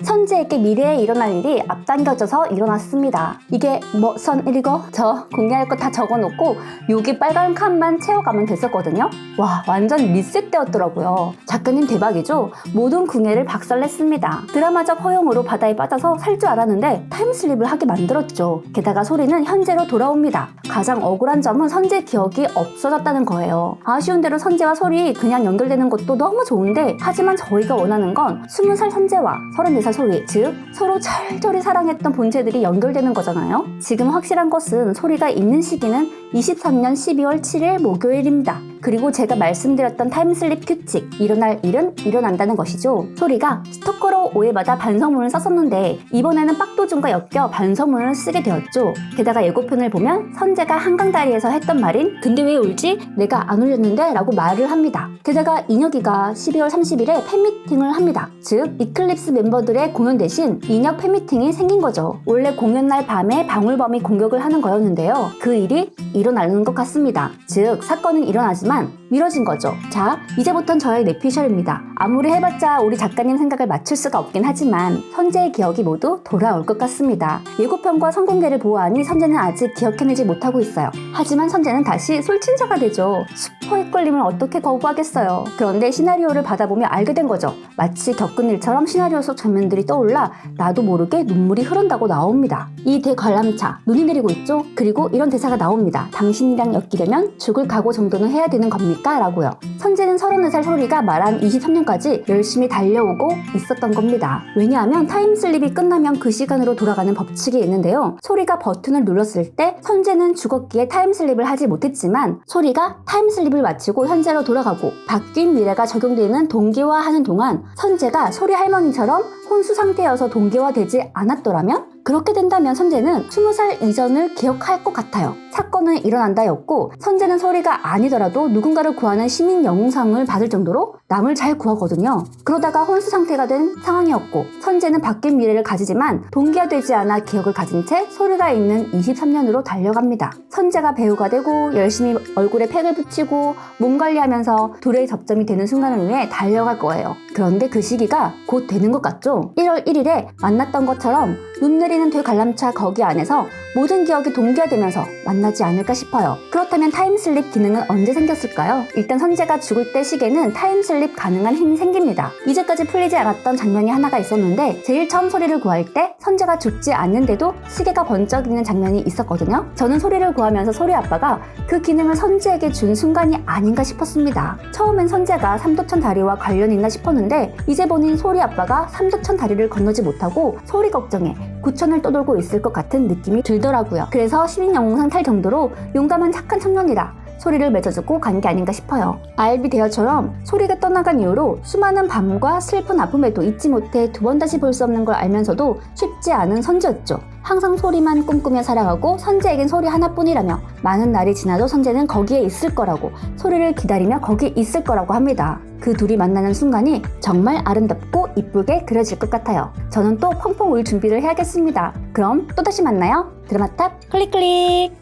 선재에게 미래에 일어날 일이 앞당겨져서 일어났습니다. 이게 뭐 선 읽어? 저 공개할 거 다 적어놓고 여기 빨간 칸만 채워가면 됐었거든요. 와, 완전 리셋되었더라고요. 작가님 대박이죠? 모든 궁예를 박살냈습니다. 드라마적 허용으로 바다에 빠져서 살 줄 알았는데 타임슬립을 하게 만들었죠. 게다가 소리는 현재로 돌아옵니다. 가장 억울한 점은 선재 기억이 없어졌다는 거예요. 아쉬운 대로 선재와 소리 그냥 연결되는 것도 너무 좋은데, 하지만 저희가 원하는 건 20살 선재와 34살 소리, 즉 서로 절절히 사랑했던 본체들이 연결되는 거잖아요. 지금 확실한 것은 소리가 있는 시기는 23년 12월 7일 목요일입니다. 그리고 제가 말씀드렸던 타임슬립 규칙, 일어날 일은 일어난다는 것이죠. 소리가 스토커로 오해받아 반성문을 썼었는데 이번에는 빡도준과 엮여 반성문을 쓰게 되었죠. 게다가 예고편을 보면 선재가 한강다리에서 했던 말인 "근데 왜 울지? 내가 안 울렸는데?" 라고 말을 합니다. 게다가 인혁이가 12월 30일에 팬미팅을 합니다. 즉 이클립스 멤버들의 공연 대신 인혁 팬미팅이 생긴 거죠. 원래 공연날 밤에 방울범이 공격을 하는 거였는데요. 그 일이 일어나는 것 같습니다. 즉 사건은 일어나지만 미뤄진 거죠. 자, 이제부턴 저의 뇌피셜입니다. 아무리 해봤자 우리 작가님 생각을 맞출 수가 없긴 하지만 선재의 기억이 모두 돌아올 것 같습니다. 예고편과 선공개를 보아하니 선재는 아직 기억해내지 못하고 있어요. 하지만 선재는 다시 솔친자가 되죠. 슈퍼의 꿀림을 어떻게 거부하겠어요. 그런데 시나리오를 받아보며 알게 된 거죠. 마치 겪은 일처럼 시나리오 속 장면들이 떠올라 나도 모르게 눈물이 흐른다고 나옵니다. 이 대관람차, 눈이 내리고 있죠? 그리고 이런 대사가 나옵니다. 당신이랑 엮이려면 죽을 각오 정도는 해야 되는 겁니까? 라고요. 선재는 34살 소리가 말한 23년까지 열심히 달려오고 있었던 겁니다. 왜냐하면 타임슬립이 끝나면 그 시간으로 돌아가는 법칙이 있는데요. 소리가 버튼을 눌렀을 때 선재는 죽었기에 타임슬립을 하지 못했지만 소리가 타임슬립을 마치고 현재로 돌아가고 바뀐 미래가 적용되는 동기화하는 동안 선재가 소리 할머니처럼 혼수 상태여서 동기화되지 않았더라면, 그렇게 된다면 선재는 20살 이전을 기억할 것 같아요. 사건은 일어난다였고 선재는 소리가 아니더라도 누군가를 구하는 시민 영웅상을 받을 정도로 남을 잘 구하거든요. 그러다가 혼수 상태가 된 상황이었고 선재는 바뀐 미래를 가지지만 동기화되지 않아 기억을 가진 채 소리가 있는 23년으로 달려갑니다. 선재가 배우가 되고 열심히 얼굴에 팩을 붙이고 몸 관리하면서 둘의 접점이 되는 순간을 위해 달려갈 거예요. 그런데 그 시기가 곧 되는 것 같죠? 1월 1일에 만났던 것처럼 눈 내리는 되관람차 거기 안에서 모든 기억이 동기화되면서 만나지 않을까 싶어요. 그렇다면 타임슬립 기능은 언제 생겼을까요? 일단 선재가 죽을 때 시계는 타임슬립 가능한 힘이 생깁니다. 이제까지 풀리지 않았던 장면이 하나가 있었는데 제일 처음 소리를 구할 때 선재가 죽지 않는데도 시계가 번쩍이는 장면이 있었거든요. 저는 소리를 구하면서 소리 아빠가 그 기능을 선재에게 준 순간이 아닌가 싶었습니다. 처음엔 선재가 삼도천 다리와 관련이 있나 싶었는데 이제 보니 소리 아빠가 삼도천 다리를 건너지 못하고 소리 걱정에 구천을 떠돌고 있을 것 같은 느낌이 들더라고요. 그래서 시민 영웅상 탈 정도로 용감한 착한 청년이라 소리를 맺어주고 간 게 아닌가 싶어요. 알비 대여처럼 소리가 떠나간 이후로 수많은 밤과 슬픈 아픔에도 잊지 못해 두 번 다시 볼 수 없는 걸 알면서도 쉽지 않은 선재였죠. 항상 소리만 꿈꾸며 살아가고 선재에겐 소리 하나뿐이라며 많은 날이 지나도 선재는 거기에 있을 거라고, 소리를 기다리며 거기 있을 거라고 합니다. 그 둘이 만나는 순간이 정말 아름답고 이쁘게 그려질 것 같아요. 저는 또 펑펑 울 준비를 해야겠습니다. 그럼 또다시 만나요. 드라마탑 클릭 클릭.